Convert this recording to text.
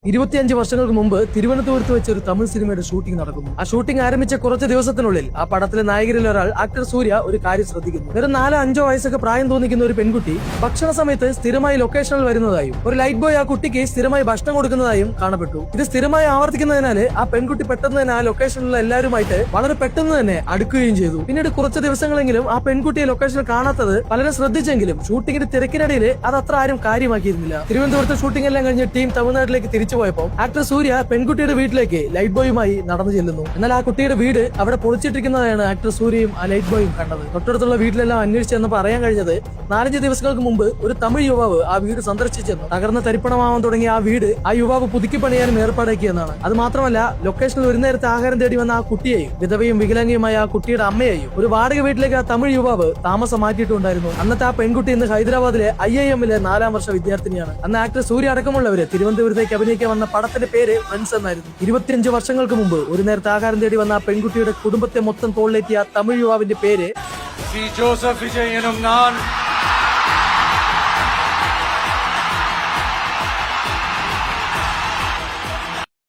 25 വർഷങ്ങൾക്ക് മുമ്പ് തിരുവനന്തപുരത്ത് വെച്ച് ഒരു തമിഴ് സിനിമയുടെ ഷൂട്ടിംഗ് നടക്കുന്നു. ആ ഷൂട്ടിംഗ് ആരംഭിച്ച കുറച്ച് ദിവസത്തിനുള്ളിൽ ആ പടത്തിലെ നായകരിൽ ഒരാൾ ആക്ടർ സൂര്യ ഒരു കാര്യം ശ്രദ്ധിക്കുന്നു. വെറും 4-5 വയസ്സൊക്കെ പ്രായം തോന്നിക്കുന്ന ഒരു പെൺകുട്ടി ഭക്ഷണ സമയത്ത് സ്ഥിരമായി ലൊക്കേഷനിൽ വരുന്നതായും ഒരു ലൈറ്റ് ബോയ് ആ കുട്ടിക്ക് സ്ഥിരമായി ഭക്ഷണം കൊടുക്കുന്നതായും കാണപ്പെട്ടു. ഇത് സ്ഥിരമായി ആവർത്തിക്കുന്നതിനാൽ ആ പെൺകുട്ടി പെട്ടെന്ന് തന്നെ ആ ലൊക്കേഷനിലുള്ള എല്ലാവരുമായിട്ട് വളരെ പെട്ടെന്ന് തന്നെ അടുക്കുകയും ചെയ്തു. പിന്നീട് കുറച്ച് ദിവസങ്ങളെങ്കിലും ആ പെൺകുട്ടിയെ ലൊക്കേഷനിൽ കാണാത്തത് പലരും ശ്രദ്ധിച്ചെങ്കിലും ഷൂട്ടിംഗിന്റെ തിരക്കിനിടയിൽ അത് അത്ര ആരും കാര്യമാക്കിയിരുന്നില്ല. തിരുവനന്തപുരത്ത് ഷൂട്ടിംഗ് എല്ലാം കഴിഞ്ഞ് ടീം തമിഴ്നാട്ടിലേക്ക് തിരിച്ചു പോയപ്പോൾ ആക്ടർ സൂര്യ പെൺകുട്ടിയുടെ വീട്ടിലേക്ക് ലൈറ്റ് ബോയുമായി നടന്നു ചെല്ലുന്നു. എന്നാൽ ആ കുട്ടിയുടെ വീട് അവിടെ പൊളിച്ചിട്ടിരിക്കുന്നതാണ് ആക്ടർ സൂര്യയും ആ ലൈറ്റ് ബോയും കണ്ടത്. തൊട്ടടുത്തുള്ള വീട്ടിലെല്ലാം അന്വേഷിച്ചെന്നപ്പോൾ അറിയാൻ കഴിഞ്ഞത് 4-5 ദിവസങ്ങൾക്ക് മുമ്പ് ഒരു തമിഴ് യുവാവ് ആ വീട് സന്ദർശിച്ചെന്ന്. തകർന്ന തരിപ്പണമാവാൻ തുടങ്ങിയ ആ വീട് ആ യുവാവ് പുതുക്കി പണിയാനും ഏർപ്പാടാക്കിയെന്നാണ്. അത് മാത്രമല്ല, ലൊക്കേഷനിൽ ഒരു നേരത്തെ ആഹാരം തേടി വന്ന ആ കുട്ടിയെയും വിധവയും വികലാംഗിയുമായ ആ കുട്ടിയുടെ അമ്മയെയും ഒരു വാടക വീട്ടിലേക്ക് ആ തമിഴ് യുവാവ് താമസം മാറ്റിയിട്ടുണ്ടായിരുന്നു. അന്നത്തെ ആ പെൺകുട്ടി ഇന്ന് ഹൈദരാബാദിലെ IIM-ലെ 4ാം വർഷ വിദ്യാർത്ഥിനിയാണ്. അന്ന് ആക്ടർ സൂര്യ അടക്കമുള്ളവര് തിരുവനന്തപുരത്തേക്ക് അഭിനയിക്കാൻ വന്ന പടത്തിന്റെ പേര് ഫ്രണ്ട്സ് എന്നായിരുന്നു. 25 വർഷങ്ങൾക്ക് മുമ്പ് ഒരു നേരത്തെ ആഹാരം തേടി വന്ന ആ പെൺകുട്ടിയുടെ കുടുംബത്തെ മൊത്തം തോളിലേറ്റിയ തമിഴ് യുവാവിന്റെ പേര് ജോസഫ് വിജയനും ഞാൻ